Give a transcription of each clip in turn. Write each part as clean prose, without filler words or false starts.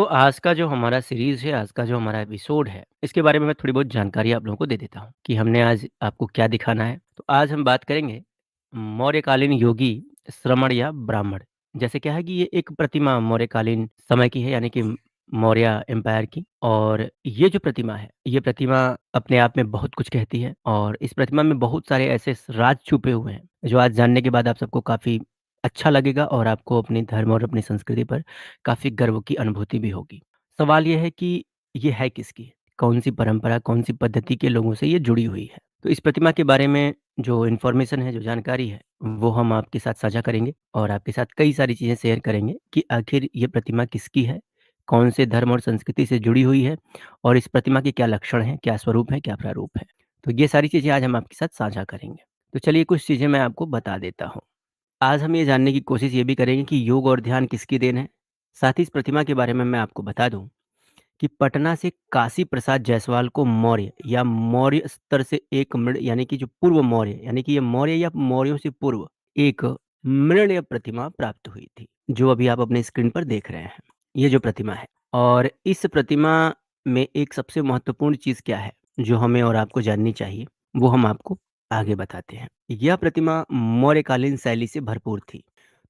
आज का जो हमारा सीरीज़ है, आज का जो हमारा एपिसोड है, इसके बारे में मैं थोड़ी बहुत जानकारी आप लोगों को दे देता हूँ कि हमने आज आपको क्या दिखाना है। तो आज हम बात करेंगे मौर्यकालीन योगी, श्रमण या ब्राह्मण। जैसे क्या है कि ये एक प्रतिमा मौर्यकालीन समय की है, यानी कि मौर्य एम्पायर की। और ये जो प्रतिमा है, ये प्रतिमा अपने आप में बहुत कुछ कहती है और इस प्रतिमा में बहुत सारे ऐसे राज छुपे हुए हैं, जो आज जानने के बाद आप सबको काफ़ी अच्छा लगेगा और आपको अपने धर्म और अपनी संस्कृति पर काफ़ी गर्व की अनुभूति भी होगी। सवाल ये है कि ये है किसकी? कौन-सी परंपरा, कौन-सी पद्धति के लोगों से ये जुड़ी हुई है? तो इस प्रतिमा के बारे में जो इन्फॉर्मेशन है, जो जानकारी है, वो हम आपके साथ साझा करेंगे और आपके साथ कई सारी चीज़ें शेयर करेंगे कि आखिर ये प्रतिमा किसकी है? कौन से धर्म और संस्कृति से जुड़ी हुई है? और इस प्रतिमा के क्या लक्षण हैं, क्या स्वरूप है, क्या प्रारूप है? तो ये सारी चीज़ें आज हम आपके साथ साझा करेंगे। तो चलिए कुछ चीज़ें मैं आपको बता देता हूँ। आज हम ये जानने की कोशिश ये भी करेंगे कि योग और ध्यान किसकी देन है। साथ ही इस प्रतिमा के बारे में मैं आपको बता दूं कि पटना से काशी प्रसाद जायसवाल को मौर्य या मौर्य स्तर से एक मृण, यानी कि जो पूर्व मौर्य, यानी कि ये मौर्य या मौर्यों से पूर्व एक मृण्य प्रतिमा प्राप्त हुई थी, जो अभी आप अपने स्क्रीन पर देख रहे हैं। ये जो प्रतिमा है, और इस प्रतिमा में एक सबसे महत्वपूर्ण चीज क्या है जो हमें और आपको जाननी चाहिए, वो हम आपको आगे बताते हैं। यह प्रतिमा मौर्यकालीन शैली से भरपूर थी।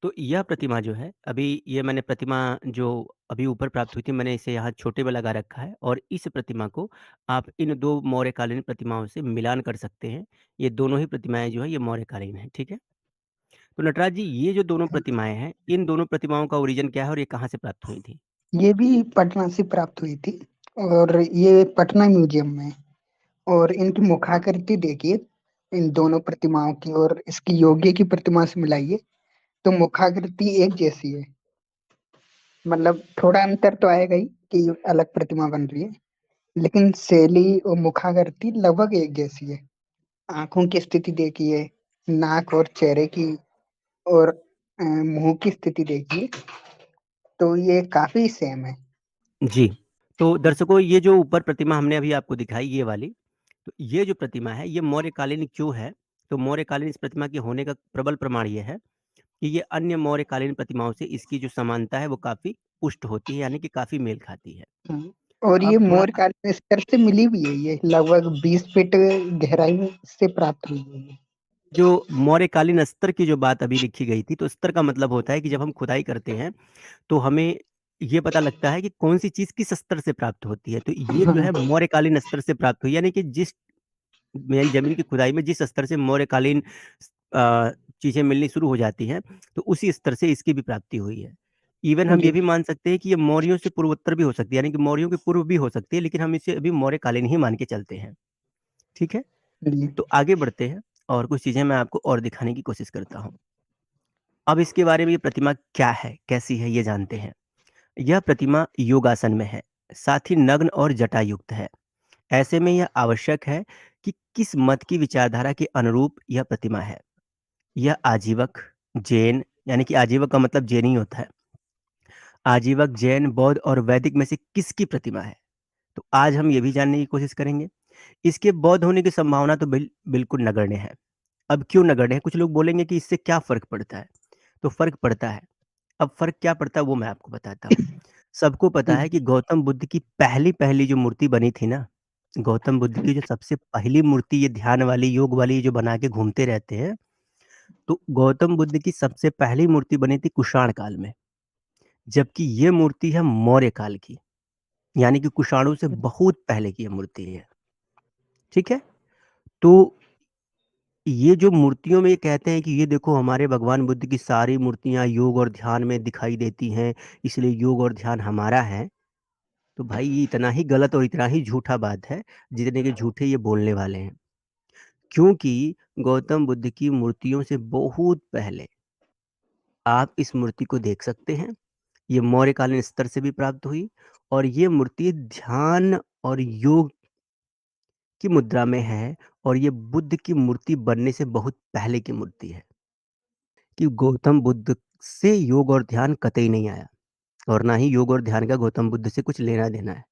तो यह प्रतिमा जो है, अभी ये मैंने प्रतिमा जो अभी ऊपर प्राप्त हुई थी, मैंने इसे यहाँ छोटे में लगा रखा है और इस प्रतिमा को आप इन 2 मौर्यकालीन प्रतिमाओं से मिलान कर सकते हैं। ये दोनों ही प्रतिमाएँ जो हैं, ये मौर्यकालीन हैं, ठीक है? तो नटराज जी, ये जो दोनों प्रतिमाएँ हैं, इन दोनों प्रतिमाओं का ओरिजिन क्या है और ये कहाँ से प्राप्त हुई थी? ये भी पटना से प्राप्त हुई थी और ये पटना म्यूजियम में। और इनकी मुखाकृति देखिए, इन दोनों प्रतिमाओं की और इसकी योगी की प्रतिमा से मिलाइए तो मुखाकृति एक जैसी है। मतलब थोड़ा अंतर तो आएगा ही कि अलग प्रतिमा बन रही है, लेकिन शैली और मुखाकृति लगभग एक जैसी है। आंखों की स्थिति देखिए, नाक और चेहरे की और मुंह की स्थिति देखिए, तो ये काफी सेम है। जी। तो दर्शकों, ये जो ऊपर प्रतिमा हमने अभी आपको दिखाई, ये वाली, तो ये जो प्रतिमा है, ये मौर्यकालीन क्यों है? तो मौर्यकालीन इस प्रतिमा के होने का प्रबल प्रमाण ये है कि ये अन्य मौर्यकालीन प्रतिमाओं से इसकी जो समानता है वो काफ़ी पुष्ट होती है, यानी कि काफ़ी मेल खाती है। और ये अब थोड़ा मौर्यकालीन स्तर से मिली हुई है, ये लगभग 20 फीट गहराई से प्राप्त हुई है ये। जो मौर्यकालीन स्तर की जो बात अभी लिखी गई थी, तो स्तर का मतलब होता है कि जब हम खुदाई करते हैं, तो हमें ये पता लगता है कि कौन-सी चीज़ किस स्तर से प्राप्त होती है। तो ये जो है हाँ मौर्यकालीन स्तर से प्राप्त हुई, यानी कि जिस यानी ज़मीन की खुदाई में जिस स्तर से मौर्यकालीन अ, चीज़ें मिलनी शुरू हो जाती हैं, तो उसी स्तर से इसकी भी प्राप्ति हुई है। इवन हम ये जी भी मान सकते हैं कि ये मौर्यों से पूर्वोत्तर भी हो सकती है, यानी कि मौर्यों के पूर्व भी हो सकती है, लेकिन हम इसे अभी मौर्यकालीन ही मान के चलते हैं। ठीक है? जी तो आगे बढ़ते हैं और कुछ चीज़ें मैं आपको और दिखाने की कोशिश करता हूँ। अब इसके बारे में, ये प्रतिमा क्या है, कैसी है, ये जानते हैं। यह प्रतिमा योगासन में है, साथ ही नग्न और जटायुक्त है। ऐसे में यह आवश्यक है कि किस मत की विचारधारा के अनुरूप यह प्रतिमा है। यह आजीवक, जैन, यानी कि आजीवक का मतलब जैन ही होता है। आजीवक, जैन, बौद्ध और वैदिक में से किसकी प्रतिमा है? तो आज हम ये भी जानने की कोशिश करेंगे। इसके बौद्ध होने की संभावना तो बिल्कुल नगण्य है। अब क्यों नगण्य है? कुछ लोग बोलेंगे कि इससे क्या फ़र्क पड़ता है? तो फ़र्क पड़ता है। अब फ़र्क क्या पड़ता है वो मैं आपको बताता हूँ। सबको पता जी है कि गौतम बुद्ध की पहली-पहली जो मूर्ति बनी थी ना, गौतम बुद्ध की जो सबसे पहली मूर्ति, ये ध्यान वाली, योग वाली जो बना के घूमते रहते हैं, तो गौतम बुद्ध की सबसे पहली मूर्ति बनी थी कुषाण काल में, जबकि ये मूर्ति है मौर्य काल की, यानी कि कुषाणों से बहुत पहले की ये मूर्ति है। ठीक है? तो ये जो मूर्तियों में ये कहते हैं कि ये देखो हमारे भगवान बुद्ध की सारी मूर्तियाँ योग और ध्यान में दिखाई देती हैं, इसलिए योग और ध्यान हमारा है। तो भाई ये इतना ही गलत और इतना ही झूठा बात है, जितने के झूठे ये बोलने वाले हैं। क्योंकि गौतम बुद्ध की मूर्तियों से बहुत पहले आप इस मूर्ति को देख सकते हैं। ये मौर्यकालीन स्तर से भी प्राप्त हुई और ये मूर्ति ध्यान और योग की मुद्रा में है, और ये बुद्ध की मूर्ति बनने से बहुत पहले की मूर्ति है, कि गौतम बुद्ध से योग और ध्यान कतई नहीं आया और ना ही योग और ध्यान का गौतम बुद्ध से कुछ लेना-देना है।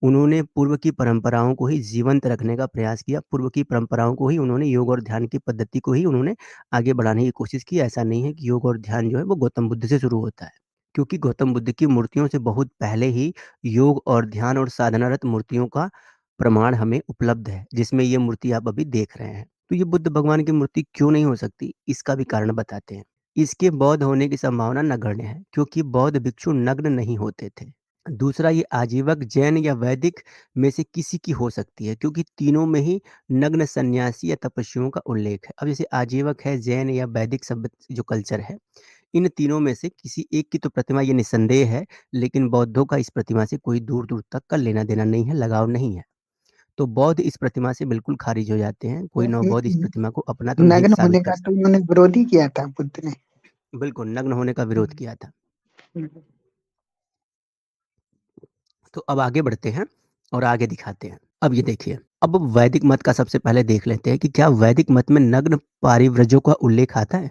उन्होंने पूर्व की परंपराओं को ही जीवंत रखने का प्रयास किया, पूर्व की परंपराओं को ही उन्होंने, योग और ध्यान की पद्धति को ही उन्होंने आगे बढ़ाने की कोशिश की। ऐसा नहीं है कि योग और ध्यान जो है वो गौतम बुद्ध से शुरू होता है। क्योंकि गौतम बुद्ध की मूर्तियों से बहुत पहले ही योग और ध्यान और साधनारत मूर्तियों का प्रमाण हमें उपलब्ध है, जिसमें ये मूर्ति आप अभी देख रहे हैं। तो ये बुद्ध भगवान की मूर्ति क्यों नहीं हो सकती, इसका भी कारण बताते हैं। इसके बौद्ध होने की संभावना नगण्य है, क्योंकि बौद्ध भिक्षु नग्न नहीं होते थे। दूसरा, ये आजीवक, जैन या वैदिक में से किसी की हो सकती है, क्योंकि तीनों में ही नग्न सन्यासी या तपस्वियों का उल्लेख है। अब जैसे आजीवक है, जैन या वैदिक सभ्य जो कल्चर है, इन तीनों में से किसी एक की तो प्रतिमा ये निस्संदेह है, लेकिन बौद्धों का इस प्रतिमा से कोई दूर-दूर तक का लेना-देना नहीं है, लगाव नहीं है। तो बौद्ध इस प्रतिमा से बिल्कुल खारिज हो जाते हैं, कोई नवबौद्ध इस प्रतिमा को अपना तो नहीं नग्न साबित होने कर का सकता। तो इन्होंने विरोध ही किया था बुद्ध ने। बिल्कुल, नग्न होने का विरोध किया था। हम्म। तो अब आगे बढ़ते हैं और आगे दिखाते हैं। अब ये देखिए, अब वैदिक मत का सबसे पहले देख लेते हैं कि क्या वैदिक मत में नग्न पारिव्रजों का उल्लेख आता है?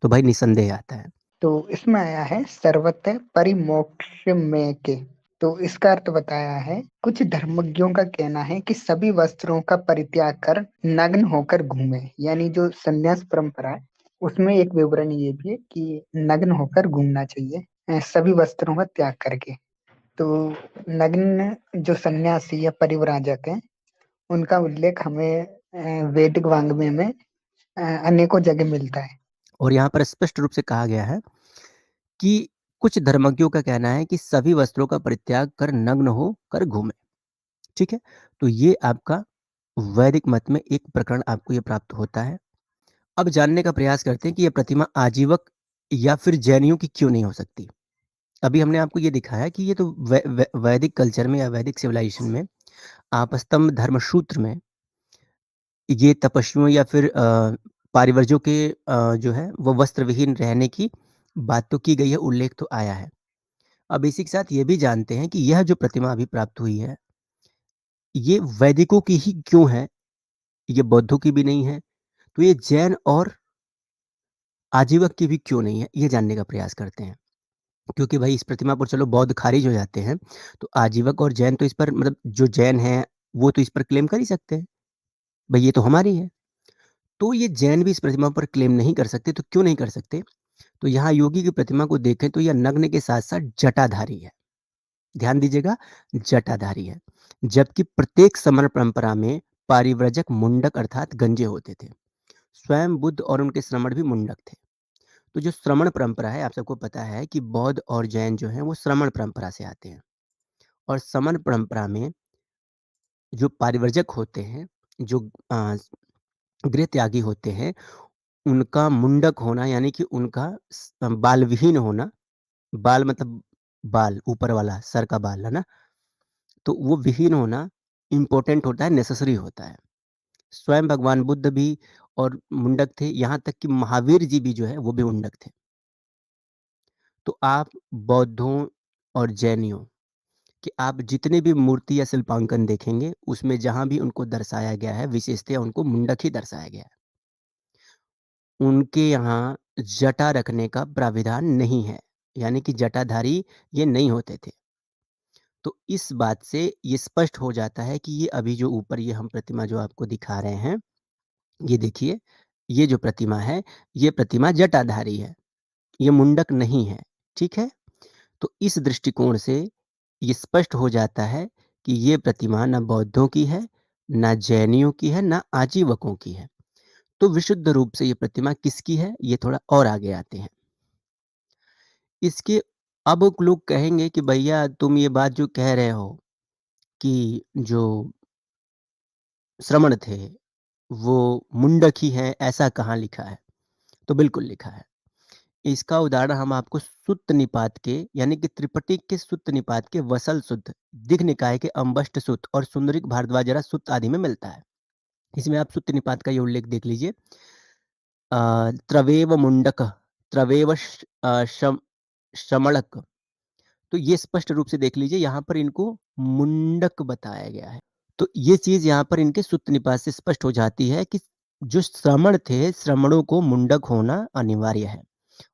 तो भाई निस्संदेह आता है। तो इसमें आया है सर्वतः परिमोक्ष में के। तो इसका अर्थ बताया है, कुछ धर्मज्ञों का कहना है कि सभी वस्त्रों का परित्याग कर नग्न होकर घूमे। यानी जो संन्यास परंपरा है उसमें एक विवरण ये भी है कि नग्न होकर घूमना चाहिए, सभी वस्त्रों का त्याग करके। तो नग्न जो सन्यासी या परिव्राजक हैं उनका उल्लेख हमें वैदिक वाङ्मय में अनेकों जगह मिलता है। और यहाँ पर स्पष्ट रूप से कहा गया है कि कुछ धर्मज्ञों का कहना है कि सभी वस्त्रों का परित्याग कर नग्न होकर घूमे। ठीक है? तो ये आपका वैदिक मत में एक प्रकरण आपको ये प्राप्त होता है। अब जानने का प्रयास करते हैं कि ये प्रतिमा आजीवक या फिर जैनियों की क्यों नहीं हो सकती। अभी हमने आपको ये दिखाया कि ये तो वैदिक कल्चर में या वैदिक सिविलाइजेशन में आपस्तम्ब धर्मसूत्र में ये तपस्वियों या फिर पारिवर्जों के जो है वो वस्त्र विहीन रहने की बात तो की गई है, उल्लेख तो आया है। अब इसी के साथ ये भी जानते हैं कि यह जो प्रतिमा अभी प्राप्त हुई है, ये वैदिकों की ही क्यों है, ये बौद्धों की भी नहीं है, तो ये जैन और आजीवक की भी क्यों नहीं है, ये जानने का प्रयास करते हैं। क्योंकि भाई इस प्रतिमा पर चलो बौद्ध खारिज हो जाते हैं, तो आजीवक और जैन तो इस पर मतलब जो जैन हैं, वो तो इस पर क्लेम कर ही सकते हैं, भई ये तो हमारी है। तो ये जैन भी इस प्रतिमा पर क्लेम नहीं कर सकते, तो क्यों नहीं कर सकते? तो यहाँ योगी की प्रतिमा को देखें तो यह नग्न के साथ-साथ जटाधारी है। ध्यान दीजिएगा, जटाधारी है। जबकि प्रत्येक समण परंपरा में पारिव्रजक मुंडक अर्थात गंजे होते थे। स्वयं बुद्ध और उनके श्रमण भी मुंडक थे। तो जो श्रमण परंपरा है, आप सबको पता है कि बौद्ध और जैन जो हैं वो श्रमण परंपरा से आते हैं। और समण परंपरा में जो पारिव्रजक होते हैं, जो अ, गृह त्यागी होते हैं, उनका मुंडक होना यानी कि उनका बाल विहीन होना, बाल मतलब बाल ऊपर वाला सर का बाल, है ना? तो वो विहीन होना इम्पोर्टेंट होता है, नेसेसरी होता है। स्वयं भगवान बुद्ध भी और मुंडक थे, यहाँ तक कि महावीर जी भी जो है वो भी मुंडक थे। तो आप बौद्धों और जैनियों कि आप जितने भी मूर्ति या शिल्पांकन देखेंगे, उसमें जहाँ भी उनको दर्शाया गया है, विशेषतः उनको मुंडक ही दर्शाया गया है। उनके यहाँ जटा रखने का प्राविधान नहीं है, यानी कि जटाधारी ये नहीं होते थे। तो इस बात से ये स्पष्ट हो जाता है कि ये अभी जो ऊपर ये हम प्रतिमा जो आपको दिखा रहे हैं, ये देखिए, ये जो प्रतिमा है, ये प्रतिमा जटाधारी है, ये मुंडक नहीं है, ठीक है? तो इस दृष्टिकोण से ये स्पष्ट हो जाता है कि ये प्रतिमा ना बौद्धों की है, ना जैनियों की है, ना आजीवकों की है। तो विशुद्ध रूप से ये प्रतिमा किसकी है, ये थोड़ा और आगे आते हैं। इसके अब लोग कहेंगे कि भैया तुम ये बात जो कह रहे हो कि जो श्रमण थे, वो मुंडक ही हैं, ऐसा कहाँ लिखा है? तो बिल्कुल लिखा है। इसका उदाहरण हम आपको सुत्त निपात के यानी कि त्रिपिटक के सुत्त निपात के वसल सुत्त, दिघ निकाय के अम्बष्ट सुत्त और सुंदरीक भारद्वाजरा सुत्त आदि में मिलता है। इसमें आप सुत्त निपात का ये उल्लेख देख लीजिए। त्रवेव मुंडक, त्रवेव शमणक। तो ये स्पष्ट रूप से देख लीजिए, यहाँ पर इनको मुंडक बताया गया है। तो ये चीज़ यहाँ पर इनके सुत्त निपात से स्पष्ट हो जाती है कि जो श्रमण थे, श्रमणों को मुंडक होना अनिवार्य है।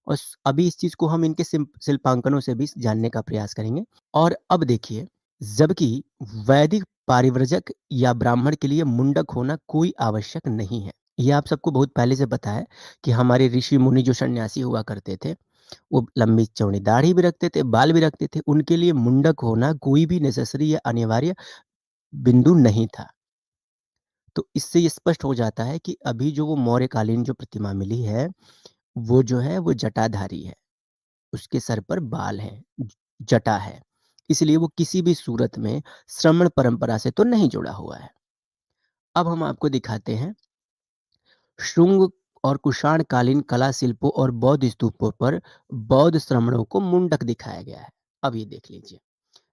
और अभी इस चीज़ को हम इनके शिल्पांकनों से भी जानने का प्रयास करेंगे। और अब देखिए, जबकि वैदिक पारिव्रजक या ब्राह्मण के लिए मुंडक होना कोई आवश्यक नहीं है। ये आप सबको बहुत पहले से पता है कि हमारे ऋषि मुनि जो सन्यासी हुआ करते थे, वो लंबी चौड़ी दाढ़ी भी रखते थे, बाल भी रखते थे। उनके लिए मुंडक होना कोई भी नेसेसरी या अनिवार्य बिंदु नहीं था। तो इससे ये स्पष्ट हो जाता है कि अभी जो वो मौर्यकालीन जो प्रतिमा मिली है, वो जो है वो जटाधारी है। उसके सर पर बाल हैं, जटा है। इसलिए वो किसी भी सूरत में श्रमण परंपरा से तो नहीं जुड़ा हुआ है। अब हम आपको दिखाते हैं शुंग और कुषाण कालीन कला शिल्पों और बौद्ध स्तूपों पर बौद्ध श्रमणों को मुंडक दिखाया गया है। अब ये देख लीजिए,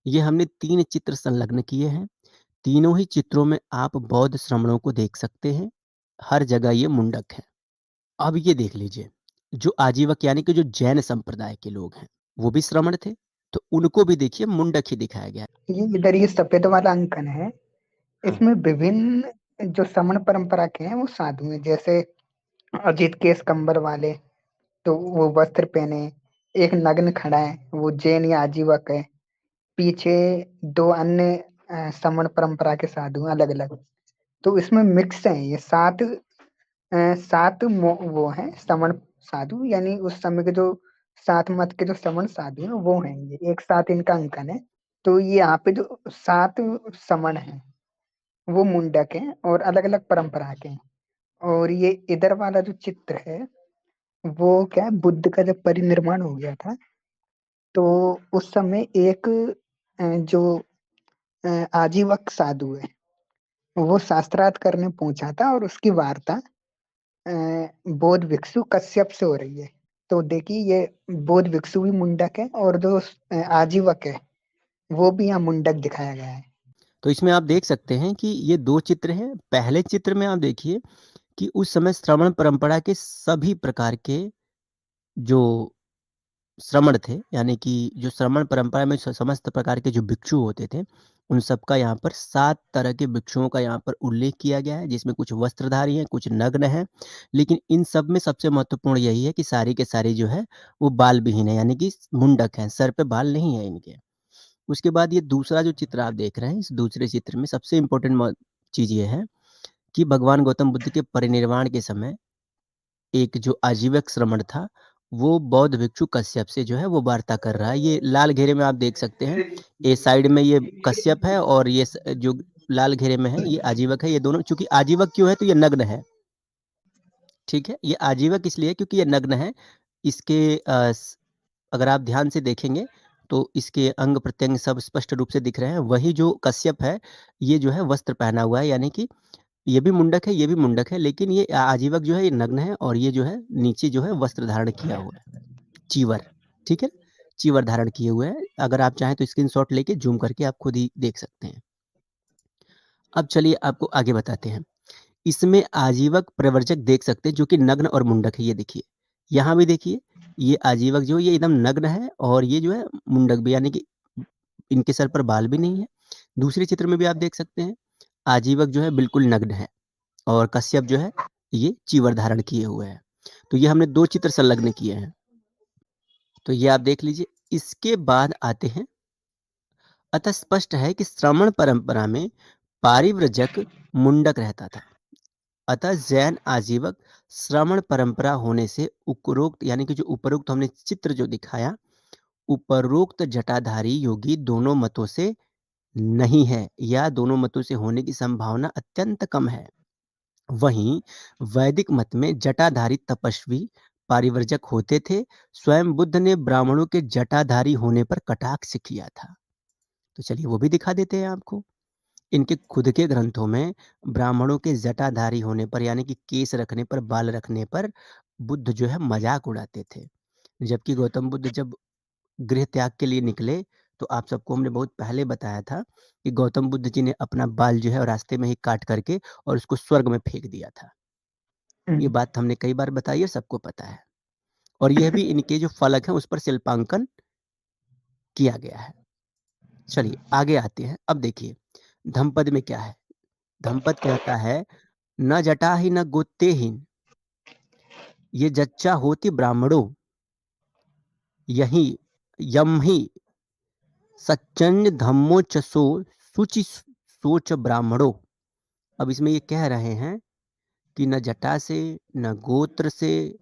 ये हमने 3 चित्र संलग्न किए हैं। तीनों ही चित्रों में आप बौद्ध श्रमणों को देख सकते हैं। हर जगह ये मुंडक है। अब ये देख लीजिए, जो आजीवक यानी कि जो जैन संप्रदाय के लोग हैं, वो भी श्रमण थे, तो उनको भी देखिए मुंडक ही दिखाया गया है। ये इधर ये सफेद वाला अंकन है, हाँ। इसमें विभिन्न जो समण परंपरा के हैं वो साधु हैं, जैसे अजित केश कंबर वाले, तो वो वस्त्र पहने, एक नग्न खड़ा है वो जैन या आजीवक है, पीछे दो अन्य समण परंपरा के साधु अलग अलग। तो इसमें मिक्स है, ये वो हैं समण साधु, यानी उस समय के जो सात मत के जो समण साधु हैं वो हैं, ये एक साथ इनका अंकन है। तो ये यहाँ पे जो 7 समण हैं वो मुंडक हैं और अलग अलग परंपरा के हैं। और ये इधर वाला जो चित्र है वो क्या है, बुद्ध का जब परिनिर्वाण हो गया था, तो उस समय एक जो आजीवक साधु है वो शास्त्रार्थ करने पहुंचा था, और उसकी वार्ता बौद्ध भिक्षु कश्यप से हो रही है। तो देखिए ये बौद्ध भिक्षु भी मुंडक है, और जो आजीवक है वो भी यहाँ मुंडक दिखाया गया है। तो इसमें आप देख सकते हैं कि ये 2 चित्र हैं। पहले चित्र में आप देखिए कि उस समय श्रमण परंपरा के सभी प्रकार के जो श्रमण थे, यानी कि जो श्रमण परंपरा में समस्त प्रकार के जो भिक्षु होते थे, उन सबका यहाँ पर 7 तरह के भिक्षुओं का यहाँ पर उल्लेख किया गया है, जिसमें कुछ वस्त्रधारी हैं, कुछ नग्न हैं। लेकिन इन सब में सबसे महत्वपूर्ण यही है कि सारी के सारे जो है वो बाल विहीन है, यानी कि मुंडक हैं, सर पे बाल नहीं है इनके। उसके बाद ये दूसरा जो चित्र आप देख रहे हैं, इस दूसरे चित्र में सबसे इम्पोर्टेंट चीज़ ये है कि भगवान गौतम बुद्ध के परिनिर्वाण के समय एक जो आजीवक श्रमण था, वो बौद्ध भिक्षु कश्यप से जो है वो वार्ता कर रहा है। ये लाल घेरे में आप देख सकते हैं, ये साइड में ये कश्यप है और ये जो लाल घेरे में है ये आजीवक है। ये दोनों, चूंकि आजीवक क्यों है तो ये नग्न है, ठीक है। ये आजीवक इसलिए है क्योंकि ये नग्न है। इसके अगर आप ध्यान से देखेंगे तो इसके अंग प्रत्यंग सब स्पष्ट रूप से दिख रहे हैं। वही जो कश्यप है, ये जो है वस्त्र पहना हुआ है, यानी कि ये भी मुंडक है, ये भी मुंडक है, लेकिन ये आजीवक जो है ये नग्न है और ये जो है नीचे जो है वस्त्र धारण किया हुआ है, चीवर, ठीक है? चीवर धारण किए हुए हैं। अगर आप चाहें तो स्क्रीनशॉट लेके ज़ूम करके आप खुद ही देख सकते हैं। अब चलिए आपको आगे बताते हैं। इसमें आजीवक प्रवर्जक देख सकते हैं जो कि नग्न और मुंडक है, ये देखिए। यहाँ भी देखिए, ये आजीवक जो है ये एकदम नग्न है और ये जो है मुंडक भी, यानी कि इनके सर पर बाल भी नहीं है। दूसरे चित्र में भी आप देख सकते हैं, आजीवक जो है बिल्कुल नग्न है और कश्यप जो है ये चीवर धारण किए हुए हैं। तो ये हमने 2 चित्र संलग्न किए हैं। तो ये आप देख लीजिए। इसके बाद आते हैं, अतः स्पष्ट है कि श्रमण परंपरा में पारिव्रजक मुंडक रहता था। अतः जैन आजीवक श्रमण परंपरा होने से उपरोक्त, यानी कि जो उपरोक्त हमने चित्र जो दिखाया, उपरोक्त जटाधारी योगी दोनों मतों से नहीं है या दोनों मतों से होने की संभावना अत्यंत कम है। वहीं वैदिक मत में जटाधारी तपस्वी पारिवर्जक होते थे। स्वयं बुद्ध ने ब्राह्मणों के जटाधारी होने पर कटाक्ष किया था। तो चलिए वो भी दिखा देते हैं आपको। इनके खुद के ग्रंथों में ब्राह्मणों के जटाधारी होने पर, यानी कि केस रखने पर, बाल रखने पर बुद्ध जो है मजाक उड़ाते थे। जबकि गौतम बुद्ध जब गृह त्याग के लिए निकले, तो आप सबको हमने बहुत पहले बताया था कि गौतम बुद्ध जी ने अपना बाल जो है रास्ते में ही काट करके और उसको स्वर्ग में फेंक दिया था। ये हम्म। बात हमने कई बार बताई है, सबको पता है। और यह भी इनके जो फलक हैं उस पर शिल्पांकन किया गया है। चलिए आगे आते हैं। अब देखिए धम्पद में क्या है। धम्पद कहता है, न जटाहि न गोत्तेहीन, ये जच्चा होति ब्राह्मणों, यही यम ही सच्चंज धम्मो च सो शुचि सोच ब्राह्मणों। अब इसमें ये कह रहे हैं कि न जटा से, न गोत्र से,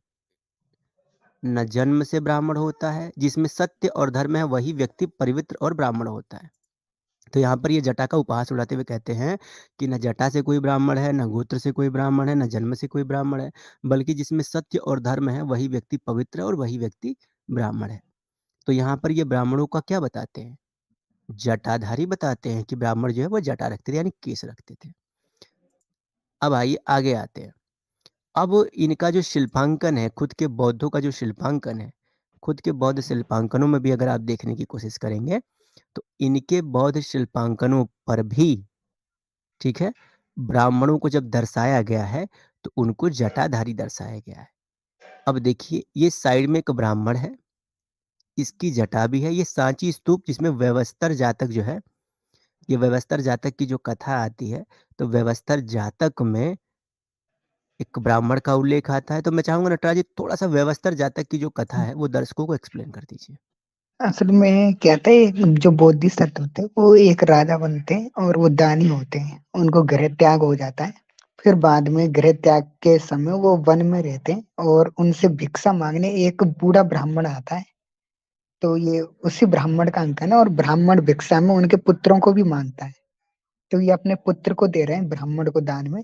न जन्म से ब्राह्मण होता है, जिसमें सत्य और धर्म है वही व्यक्ति पवित्र और ब्राह्मण होता है। तो यहाँ पर ये जटा का उपहास उड़ाते हुए कहते हैं कि न जटा से कोई ब्राह्मण है, न गोत्र से कोई ब्राह्मण है, न जन्म से कोई ब्राह्मण है, बल्कि जिसमें सत्य और धर्म है वही व्यक्ति पवित्र है और वही व्यक्ति ब्राह्मण है। तो यहाँ पर ये ब्राह्मणों का क्या बताते हैं? जटाधारी बताते हैं कि ब्राह्मण जो है वो जटा रखते थे यानी केस रखते थे। अब आइए आगे आते हैं। अब इनका जो शिल्पांकन है, खुद के बौद्धों का जो शिल्पांकन है, खुद के बौद्ध शिल्पांकनों में भी अगर आप देखने की कोशिश करेंगे, तो इनके बौद्ध शिल्पांकनों पर भी, ठीक है, ब्राह्मणों को जब दर्शाया गया है, तो उनको जटाधारी दर्शाया गया है। अब देखिए, ये साइड में एक ब्राह्मण है, इसकी जटा भी है। ये सांची स्तूप जिसमें व्यवस्तर जातक जो है, ये व्यवस्तर जातक की जो कथा आती है, तो व्यवस्तर जातक में एक ब्राह्मण का उल्लेख आता है। तो मैं चाहूँगा नटराज जी थोड़ा-सा व्यवस्तर जातक की जो कथा है वो दर्शकों को एक्सप्लेन कर दीजिए। असल में क्या था, जो बोधिसत्व होते हैं वो एक राजा बनते हैं और वो दानी होते हैं, उनको गृह त्याग हो जाता है। फिर बाद में गृह त्याग के समय वो वन में रहते हैं और उनसे भिक्षा मांगने एक बूढ़ा ब्राह्मण आता है। तो ये उसी ब्राह्मण का अंकन है और ब्राह्मण भिक्षा में उनके पुत्रों को भी मांगता है। तो ये अपने पुत्र को दे रहे हैं ब्राह्मण को दान में।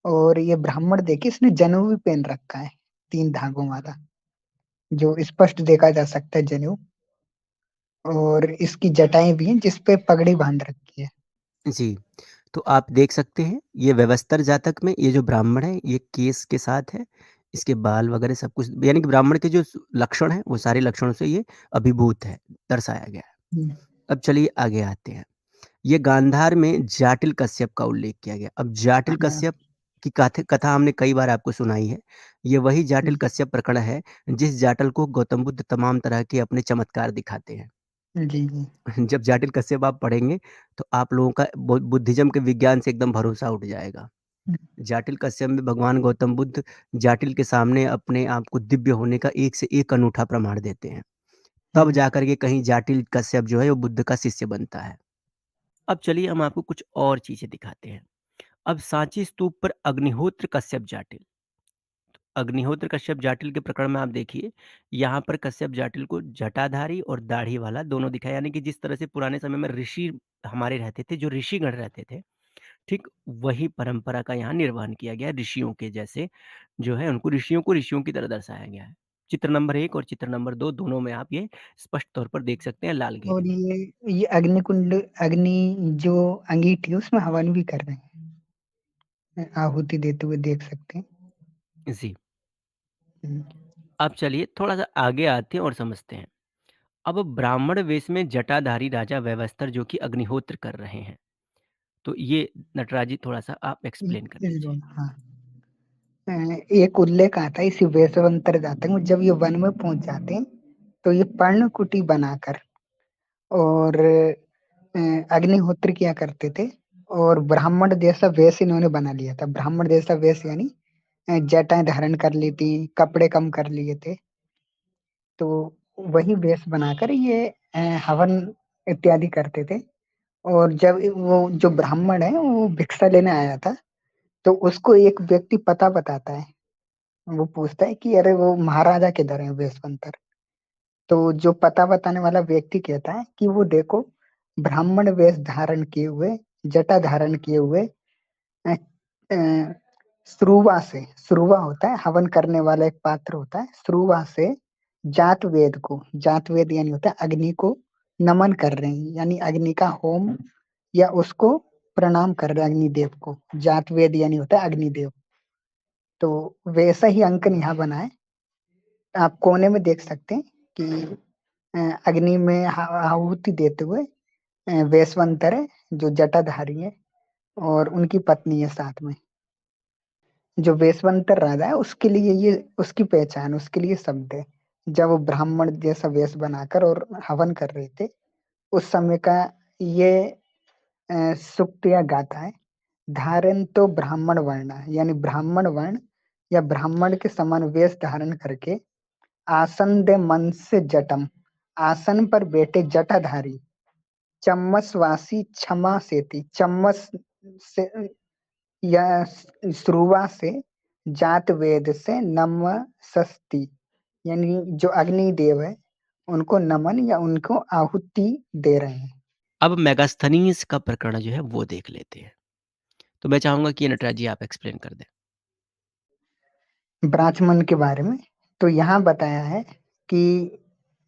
और ये ब्राह्मण देखिए, इसने जनेऊ भी पहन रखा है, 3 धागों वाला, जो स्पष्ट देखा जा सकता है जनेऊ। और इसकी जटाएँ भी हैं जिस पे पगड़ी बाँध रखी है। जी, तो आप देख सकते हैं ये व्यवस्तर जातक में ये जो ब्राह्मण है ये केस के साथ है, इसके बाल वगैरह सब कुछ यानी कि ब्राह्मण के जो लक्षण हैं वो सारे लक्षणों से ये अभिभूत है, दर्शाया गया है। हुँ, अब चलिए आगे आते हैं। ये गांधार में जाटिल कश्यप का उल्लेख किया गया। अब जाटिल हाँ, कश्यप की कथा हमने कई बार आपको सुनाई है। ये वही जाटिल हुँ, कश्यप प्रकरण है जिस जाटल को गौतम बुद्ध तमाम तरह के अपने चमत्कार दिखाते हैं। जी, जी। जब जाटिल कश्यप आप पढ़ेंगे तो आप लोगों का बुद्धिज़्म के विज्ञान से एकदम भरोसा उठ जाएगा। हुँ, जाटिल कश्यप में भगवान गौतम बुद्ध जाटिल के सामने अपने आप को दिव्य होने का एक से एक अनूठा प्रमाण देते हैं। तब हुँ, जाकर के कहीं जाटिल कश्यप जो है वो बुद्ध का शिष्य बनता है। अब चलिए हम आपको कुछ और चीज़ें दिखाते हैं। अब सांची स्तूप पर अग्निहोत्र कश्यप जाटिल। अग्निहोत्र कश्यप जाटिल के प्रकरण में आप देखिए, यहाँ पर कश्यप जाटिल को जटाधारी और दाढ़ी वाला दोनों दिखाया, यानी कि जिस तरह से पुराने समय में ऋषि हमारे रहते थे, जो ऋषिगण रहते थे, ठीक वही परंपरा का यहाँ निर्वहन किया गया है। ऋषियों के जैसे जो है उनको ऋषियों की तरह दर्शाया गया है। चित्र नंबर 1 और चित्र नंबर 2 दोनों में आप ये स्पष्ट तौर पर देख सकते हैं लाल घेरे और में। ये अग्निकुंड, अग्नि जो अंगीठी है उसमें हवन भी कर रहे हैं, आहुति देते हुए देख सकते हैं। जी, हुँ, अब चलिए थोड़ा-सा आगे आते हैं और समझते हैं। अब ब्राह्मण वेश में जटाधारी राजा व्यवस्तर जो कि अग्निहोत्र कर रहे हैं। तो ये नटराज जी थोड़ा-सा आप एक्सप्लेन कर इस दीजिए। दोनों हाँ। एक उल्लेख आता है इसी वेशवंतर जातक में, जब ये वन में पहुँच जाते हैं, तो ये पर्णकुटी बनाकर और अग्निहोत्र किया करते थे। और ब्राह्मण जैसा वेश इन्होंने बना लिया था। ब्राह्मण जैसा वेश यानी जटाएँ धारण कर ली थी, कपड़े कम कर लिए थे। तो वही वेश बनाकर ये हवन इत्यादि करते थे। और जब वो जो ब्राह्मण है वो भिक्षा लेने आया था, तो उसको एक व्यक्ति पता बताता है। वो पूछता है कि अरे वो महाराजा किधर है वेशवंतर? तो जो पता बताने वाला व्यक्ति कहता है कि वो देखो, ब्राह्मण वेश धारण किए हुए, जटा धारण किए हुए अ अ, स्रुवा होता है, हवन करने वाला एक पात्र होता है, स्रुवा से जात वेद यानी होता है अग्नि को नमन कर रहे हैं, यानी अग्नि का होम या उसको प्रणाम कर रहे हैं अग्निदेव को। जात वेद यानी होता है अग्निदेव। तो वैसा ही अंकन यहाँ बना है। आप कोने में देख सकते हैं कि अग्नि में आहुति देते हुए वेशवंतर है, जो जटाधारी है और उनकी पत्नी है साथ में। जो वेशवंतर राजा है उसके लिए ये उसकी पहचान, उसके लिए शब्द है। जब वो ब्राह्मण जैसा वेश बनाकर और हवन कर रहे थे, उस समय का ये सूक्त या गाथा है। धारण तो ब्राह्मण वर्ण, यानी ब्राह्मण वर्ण या ब्राह्मण के समान वेश धारण करके आसन दे मन से जटम, आसन पर बैठे जटाधारी, चम्मचवासी क्षमा सेती, चम्मच से या श्रुवा से जात वेद से नमसस्ती, यानी जो अग्नि देव है उनको नमन या उनको आहुति दे रहे हैं। अब मेगास्थनीज का प्रकरण जो है वो देख लेते हैं। तो मैं चाहूँगा कि नटराज जी आप एक्सप्लेन कर दें। ब्राह्मण के बारे में तो यहाँ बताया है कि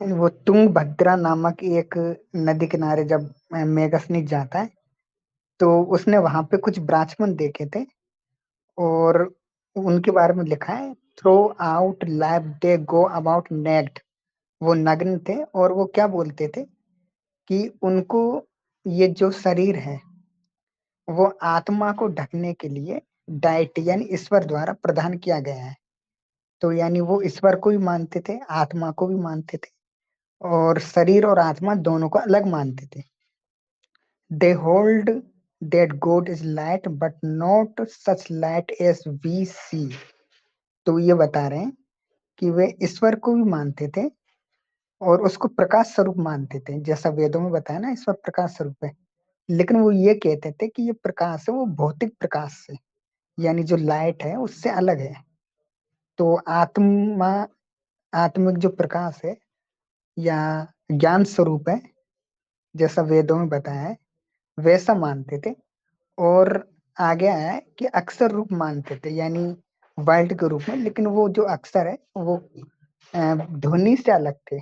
वो तुंगभद्रा नामक एक नदी किनारे जब मेघस्नीत जाता है तो उसने वहां पे कुछ ब्राह्मण देखे थे, और उनके बारे में लिखा है, throughout lab they go about naked. वो नग्न थे और वो क्या बोलते थे कि उनको ये जो शरीर है वो आत्मा को ढकने के लिए डाइटियन ईश्वर द्वारा प्रदान किया गया है। तो यानी वो ईश्वर को भी मानते थे, आत्मा को भी मानते थे, और शरीर और आत्मा दोनों को अलग मानते थे। They hold that God is light but not such light as we see. तो ये बता रहे हैं कि वे ईश्वर को भी मानते थे और उसको प्रकाश स्वरूप मानते थे, जैसा वेदों में बताया ना ईश्वर प्रकाश स्वरूप है। लेकिन वो ये कहते थे कि ये प्रकाश है वो भौतिक प्रकाश से, यानी जो लाइट है उससे अलग है। तो आत्मा, आत्मिक जो प्रकाश है या ज्ञान स्वरूप है, जैसा वेदों में बताया है वैसा मानते थे। और आगे आया है कि अक्षर रूप मानते थे, यानी वर्ल्ड के रूप में, लेकिन वो जो अक्षर है वो ध्वनि से अलग थे।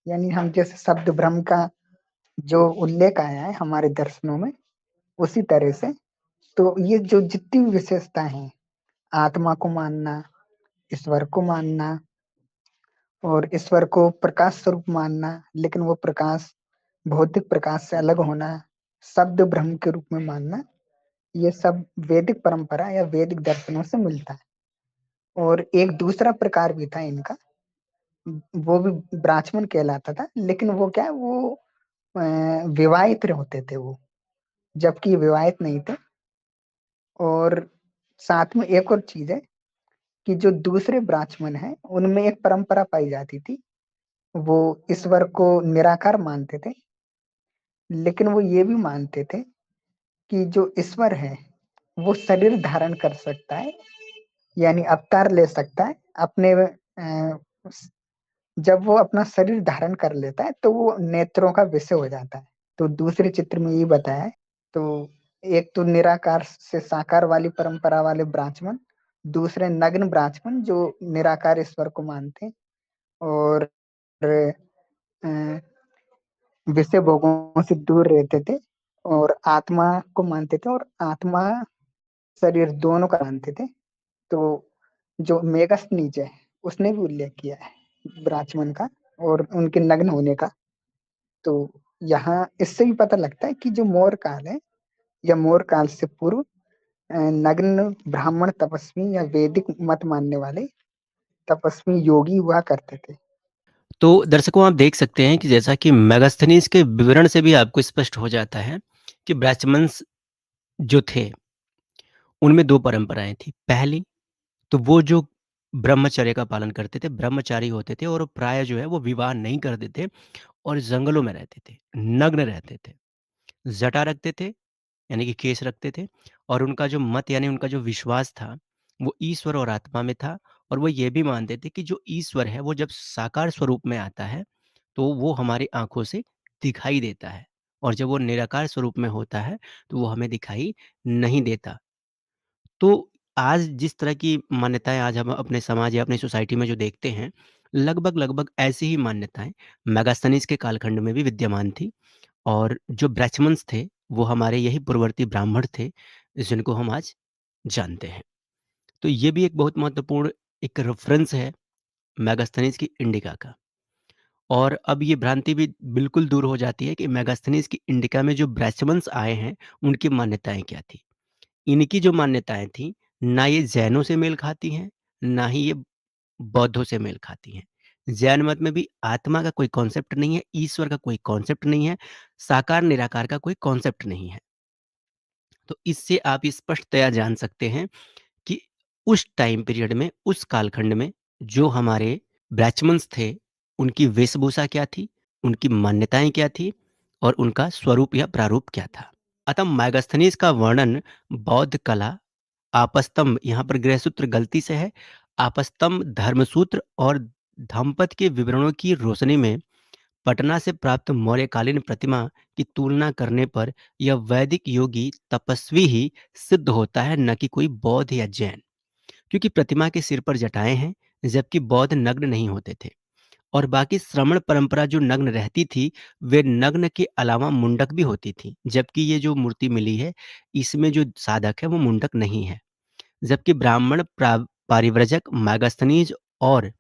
यानी हम जैसे शब्द भ्रम का जो उल्लेख आया है हमारे दर्शनों में, उसी तरह से तो ये जो जितनी भी विशेषताएं हैं, आत्मा को मानना, ईश्वर को मानना, और ईश्वर को प्रकाश स्वरूप मानना, लेकिन वो प्रकाश भौतिक प्रकाश से अलग होना, शब्द ब्रह्म के रूप में मानना, ये सब वैदिक परंपरा या वैदिक दर्शनों से मिलता है। और एक दूसरा प्रकार भी था इनका, वो भी ब्राह्मण कहलाता था, लेकिन वो क्या है, वो विवाहित होते थे वो, जबकि ये विवाहित नहीं थे। और साथ में एक और चीज है कि जो दूसरे ब्राह्मण हैं उनमें एक परंपरा पाई जाती थी, वो ईश्वर को निराकार मानते थे, लेकिन वो ये भी मानते थे कि जो ईश्वर है वो शरीर धारण कर सकता है, यानी अवतार ले सकता है अपने जब वो अपना शरीर धारण कर लेता है तो वो नेत्रों का विषय हो जाता है। तो दूसरे चित्र में ये बताया है। तो एक तो निराकार से साकार वाली परंपरा वाले ब्राह्मण, दूसरे नग्न ब्राह्मण जो निराकार ईश्वर को मानते, और अ, विषय भोगों से दूर रहते थे, और आत्मा को मानते थे, और आत्मा शरीर दोनों का मानते थे। तो जो मेगस्थनीज है उसने भी उल्लेख किया है ब्राह्मण का और उनके नग्न होने का। तो यहाँ इससे भी पता लगता है कि जो मौर्य काल है या मौर्य काल से पूर्व नग्न ब्राह्मण तपस्वी या वैदिक मत मानने वाले तपस्वी योगी हुआ करते थे। तो दर्शकों आप देख सकते हैं कि जैसा कि मेगास्थनीज के विवरण से भी आपको स्पष्ट हो जाता है कि ब्राह्मण्स जो थे उनमें 2 परंपराएँ थी। पहली तो वो जो ब्रह्मचर्य का पालन करते थे, ब्रह्मचारी होते थे और प्राय जो है वो विवाह नहीं करते थे और जंगलों में रहते थे, नग्न रहते थे, जटा रखते थे यानी कि केश रखते थे और उनका जो मत यानी उनका जो विश्वास था, वो ईश्वर और आत्मा में था और वो ये भी मानते थे कि जो ईश्वर है वो जब साकार स्वरूप में आता है, तो वो हमारी आँखों से दिखाई देता है और जब वो निराकार स्वरूप में होता है, तो वो हमें दिखाई नहीं देता। तो आज जिस तरह की मान्यताएँ आज हम अपने समाज या अपनी सोसाइटी में जो देखते हैं, लगभग-लगभग ऐसी ही मान्यताएँ मेगास्थनीज़ के कालखंड में भी विद्यमान थी और जो ब्राह्मण्स थे, वो हमारे यही पूर्ववर्ती ब्राह्मण थे, जिनको हम आज जानते हैं। तो ये भी एक बहुत महत्वपूर्ण एक रेफ़रेंस है मेगास्थनीज़ की इंडिका का। और अब ये भ्रांति भी बिल्कुल दूर हो जाती है कि मेगास्थनीज़ की इंडिका में जो ब्राह्मण्स आए हैं, उनकी मान्यताएँ क्या थी? इनकी जो मान्यताएँ थीं, ना ये जैनों से मेल खाती हैं, ना ही ये बौद्धों से मेल खाती हैं। जैन मत में भी आत्मा का कोई कॉन्सेप्ट नहीं है, ईश्वर का कोई कॉन्सेप्ट नहीं है, साकार-निराकार का कोई कॉन्सेप्ट नहीं है। तो इससे आप स्पष्टतया जान सकते हैं कि उस टाइम पीरियड में, उस कालखंड में जो हमारे ब्राह्मण्स थे, उनकी वेशभूषा क्या थी, उनकी मान्यताएँ क्या थी और उनका स्वरूप या प्रारूप क्या था। अतः मेगास्थनीज़ का वर्णन बौद्ध कला, आपस्तम्ब यहाँ पर गृह्यसूत्र गलती से है, आपस्तम्ब, धर्मसूत्र और धम्मपद के विवरणों की रोशनी में पटना से प्राप्त मौर्यकालीन प्रतिमा की तुलना करने पर यह वैदिक योगी तपस्वी ही सिद्ध होता है, न कि कोई बौद्ध या जैन। क्योंकि प्रतिमा के सिर पर जटाएं हैं, जबकि बौद्ध नग्न नहीं होते थे। और बाकी श्रमण परंपरा जो नग्न रहती थी, वे नग्न के अलावा मुंडक भी होती थी, जबकि ये जो मूर्ति मिली है, इसमें जो साधक है वो मुंडक नहीं है। जबकि ब्राह्मण पारिव्रजक मैगस्थनीज और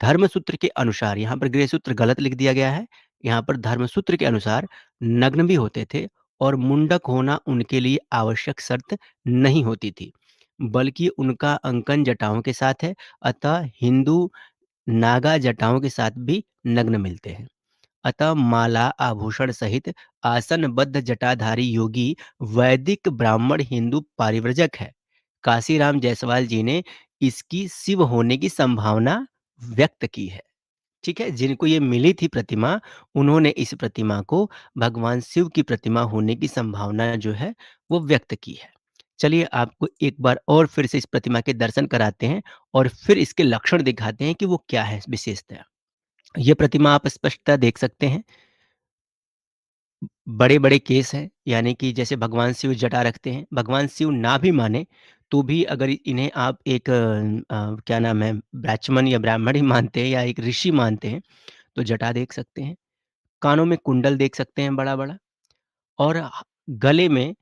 धर्मसूत्र के अनुसार, यहाँ पर गृह सूत्र गलत लिख दिया गया है, यहाँ पर धर्मसूत्र के अनुसार नग्न भी होते थे और मुंडक होना उनके लिए आवश्यक शर्त नहीं होती थी, बल्कि उनका अंकन जटाओं के साथ है। अतः हिंदू नागा जटाओं के साथ भी नग्न मिलते हैं। अतः माला आभूषण सहित आसनबद्ध जटाधारी योगी वैदिक ब्राह्मण हिंदू पारिव्रजक है। काशीराम जायसवाल जी ने इसकी शिव होने की संभावना व्यक्त की है। ठीक है, जिनको ये मिली थी प्रतिमा, उन्होंने इस प्रतिमा को भगवान शिव की प्रतिमा होने की संभावना जो है वो व्यक्त की है। चलिए आपको एक बार और फिर से इस प्रतिमा के दर्शन कराते हैं और फिर इसके लक्षण दिखाते हैं कि वो क्या है विशेषता। ये प्रतिमा आप स्पष्टतः देख सकते हैं। बड़े-बड़े केस हैं, यानी कि जैसे भगवान शिव जटा रखते हैं। भगवान शिव ना भी माने, तो भी अगर इन्हें आप एक क्या नाम है, ब्राह्मण या ब्राह्मण ही मानते हैं या एक ऋषि मानते हैं, तो जटा देख सकते हैं। कानों में कुंडल देख सकते हैं बड़ा-बड़ा, और गले में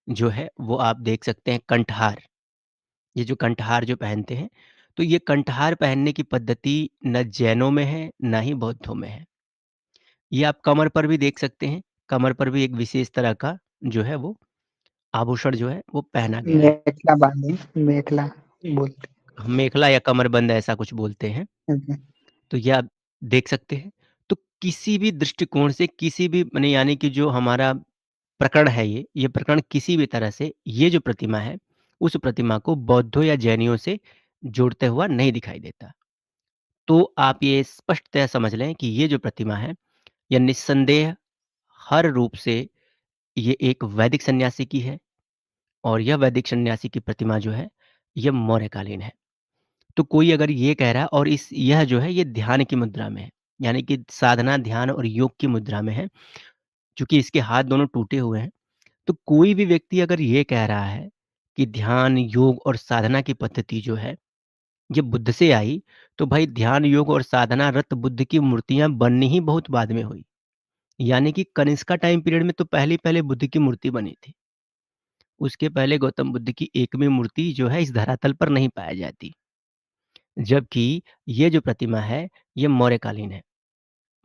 जो है वो आप देख सकते हैं कंठहार। ये जो कंठहार जो पहनते हैं, तो ये कंठहार पहनने की पद्धति न जैनों में है, ना ही बौद्धों में है। ये आप कमर पर भी देख सकते हैं। कमर पर भी एक विशेष तरह का जो है वो आभूषण जो है वो पहना गया है। मेखला बांधे, मेखला बोलते मेखला या कमरबंद ऐसा कुछ बोलते हैं। हैं। तो ये आप देख सकते हैं। तो किसी भी दृष्टिकोण से, किसी भी माने, यानी कि जो हमारा प्रकरण है, ये प्रकरण किसी भी तरह से ये जो प्रतिमा है, उस प्रतिमा को बौद्धों या जैनियों से जोड़ते हुआ नहीं दिखाई देता। तो आप ये स्पष्टतः समझ लें कि ये जो प्रतिमा है, यह निस्संदेह हर रूप से ये एक वैदिक सन्यासी की है, और यह वैदिक सन्यासी की प्रतिमा जो है, यह मौर्यकालीन है। तो कोई अगर ये कह रहा है, और इस यह जो है ये ध्यान की मुद्रा में है, यानी कि साधना, ध्यान और योग की मुद्रा में है, चूँकि इसके हाथ दोनों टूटे हुए हैं। तो कोई भी व्यक्ति अगर ये कह रहा है कि ध्यान, योग और साधना की पद्धति जो है, ये बुद्ध से आई, तो भाई ध्यान, योग और साधना रत बुद्ध की मूर्तियाँ बननी ही बहुत बाद में हुई। यानी कि कनिष्का टाइम पीरियड में तो पहले-पहले बुद्ध की मूर्ति बनी थी। उसके पहले गौतम बुद्ध की एक भी मूर्ति जो है इस धरातल पर नहीं पाई जाती। जबकि ये जो प्रतिमा है, ये मौर्यकालीन है।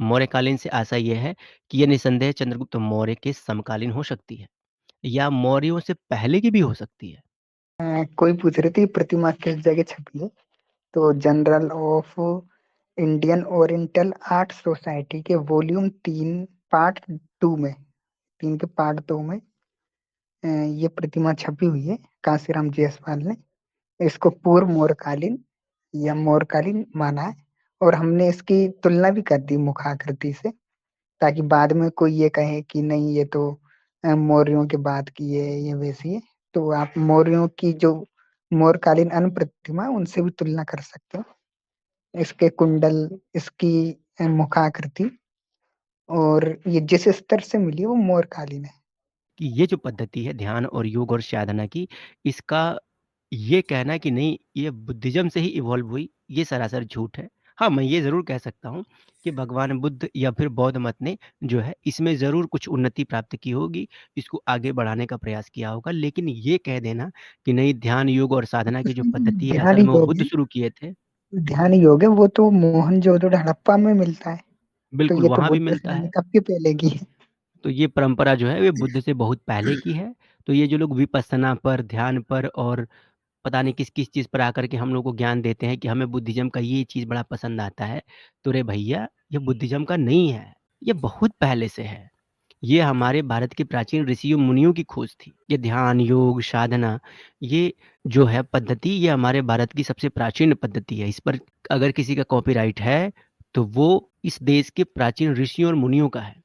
मौर्यकालीन से आशा ये है कि ये निसंदेह चंद्रगुप्त मौर्य के समकालीन हो सकती है, या मौर्यों से पहले की भी हो सकती है। कोई पूछ रही थी प्रतिमा किस जगह छपी है, तो journal of Indian oriental art society के वॉल्यूम 3 पार्ट 2 में, 3 के पार्ट 2 में ये प्रतिमा छपी हुई है। कांसीराम जायसवाल ने इसको पूर्व मौर्यकालीन या मौर्यकालीन माना है, और हमने इसकी तुलना भी कर दी मुखाकृति से, ताकि बाद में कोई ये कहे कि नहीं ये तो मौर्यों के बाद की है, ये वैसी है। तो आप मौर्यों की जो मौर्यकालीन अन्य प्रतिमा है, उनसे भी तुलना कर सकते हो। इसके कुंडल, इसकी मुखाकृति, और ये जिस स्तर से मिली है वो मौर्यकालीन है। कि ये जो पद्धति है ध्यान और योग और साधना की, इसका ये कहना कि नहीं ये बुद्धिज़्म से ही इवॉल्व हुई, ये सरासर झूठ है। हाँ, मैं ये ज़रूर कह सकता हूँ कि भगवान बुद्ध या फिर बौद्ध मत ने जो है इसमें ज़रूर कुछ उन्नति प्राप्त की होगी, इसको आगे बढ़ाने का प्रयास किया होगा। लेकिन ये कह देना कि नहीं ध्यान, योग और साधना की जो पद्धति है ध्यान असल में वो योग बुद्ध है, शुरू किए थे। ध्यान योग है वो तो मोहनजोदड़ो हड़प्पा में मिलता है। तो बिल्कुल, ये तो वहाँ भी बुद्ध मिलता से है। कब के पहले की है। तो ये परंपरा जो है ये बुद्ध से बहुत पहले की है। तो ये जो लोग विपश्यना पर, ध्यान पर और पता नहीं किस-किस चीज़ पर आकर के हम लोग को ज्ञान देते हैं कि हमें बुद्धिज़्म का ये चीज़ बड़ा पसंद आता है। तो रे भैया, ये बुद्धिज़्म का नहीं है, ये बहुत पहले से है। ये हमारे भारत के प्राचीन ऋषियों मुनियों की खोज थी। ये ध्यान, योग, साधना, ये जो है पद्धति, ये हमारे भारत की सबसे प्राचीन पद्धति है। इस पर अगर किसी का कॉपीराइट है, तो वो इस देश के प्राचीन ऋषियों और मुनियों का है।